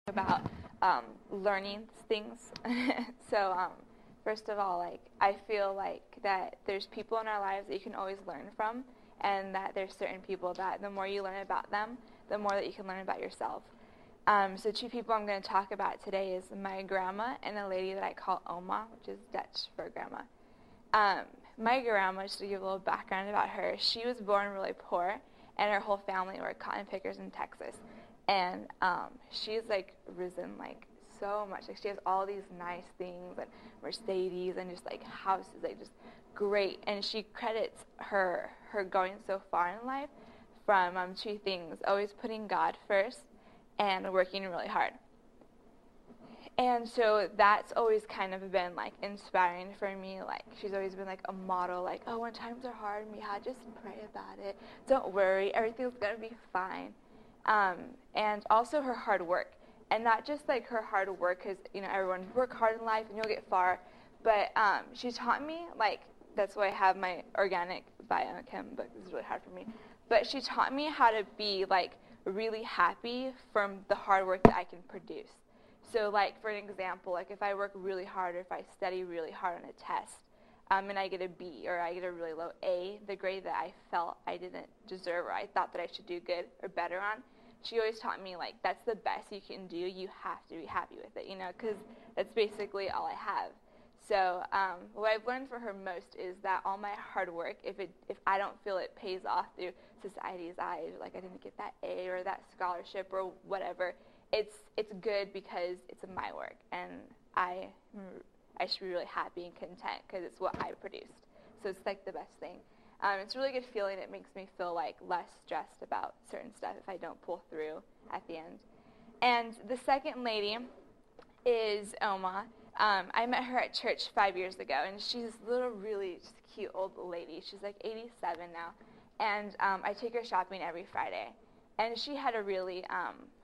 about learning things. So first of all, like, I feel like that there's people in our lives that you can always learn from, and that there's certain people that the more you learn about them, the more that you can learn about yourself. So two people I'm going to talk about today is my grandma and a lady that I call Oma, which is Dutch for grandma. My grandma, just to give a little background about her, she was born really poor, and her whole family were cotton pickers in Texas. And she's like risen like so much. Like, she has all these nice things, and Mercedes, and just like houses, like just great. And she credits her going so far in life from two things: always putting God first and working really hard. And so that's always kind of been like inspiring for me. Like, she's always been like a model, like, oh, when times are hard, Mija, just pray about it. Don't worry, everything's gonna be fine. And also her hard work. And not just like her hard work, because, you know, everyone work hard in life and you'll get far. But she taught me, like, that's why I have my organic biochem book. This is really hard for me. But she taught me how to be like really happy from the hard work that I can produce. So, like, for an example, like if I work really hard or if I study really hard on a test, and I get a B or I get a really low A, the grade that I felt I didn't deserve or I thought that I should do good or better on, she always taught me, like, that's the best you can do. You have to be happy with it, you know, because that's basically all I have. So what I've learned from her most is that all my hard work, if I don't feel it pays off through society's eyes, like I didn't get that A or that scholarship or whatever, it's good because it's my work, and I should be really happy and content because it's what I produced. So it's like the best thing. It's a really good feeling. It makes me feel like less stressed about certain stuff if I don't pull through at the end. And the second lady is Oma. I met her at church 5 years ago, and she's this little, really just cute old lady. She's like 87 now, and I take her shopping every Friday. And she had a really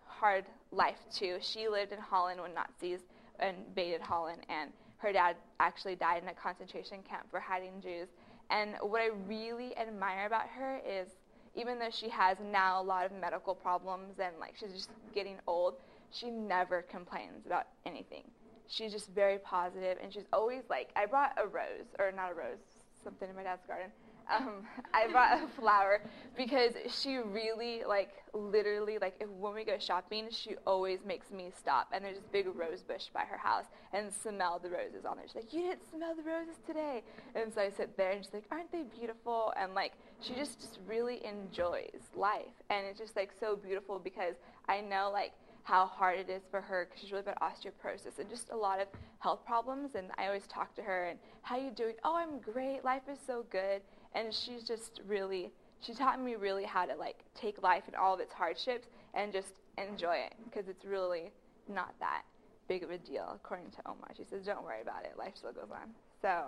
hard life too. She lived in Holland when Nazis invaded Holland, and her dad actually died in a concentration camp for hiding Jews. And what I really admire about her is, even though she has now a lot of medical problems and like she's just getting old, she never complains about anything. She's just very positive, and she's always like, I brought a rose, or not a rose, something in my dad's garden. I brought a flower because she really, like, literally, like, when we go shopping, she always makes me stop. And there's this big rose bush by her house and smell the roses on there. She's like, you didn't smell the roses today. And so I sit there, and she's like, aren't they beautiful? And, like, she just really enjoys life. And it's just, like, so beautiful because I know, like, how hard it is for her because she's really bad osteoporosis and just a lot of health problems. And I always talk to her, and how you doing? Oh, I'm great. Life is so good. And she's just really, she taught me really how to, like, take life and all of its hardships and just enjoy it, because it's really not that big of a deal, according to Oma. She says, don't worry about it. Life still goes on. So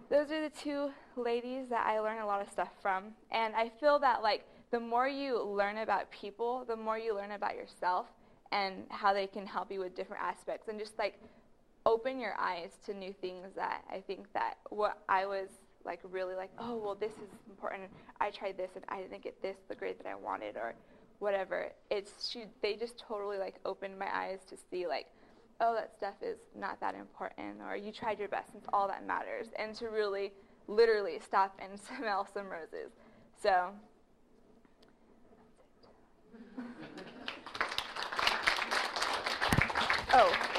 those are the two ladies that I learn a lot of stuff from. And I feel that, like, the more you learn about people, the more you learn about yourself and how they can help you with different aspects, and just, like, open your eyes to new things. That I think that what I was, like, really like, oh, well, this is important. I tried this, and I didn't get this, the grade that I wanted, or whatever. They just totally, like, opened my eyes to see, like, oh, that stuff is not that important, or you tried your best, and it's all that matters, and to really, literally stop and smell some roses. So that's it. Oh.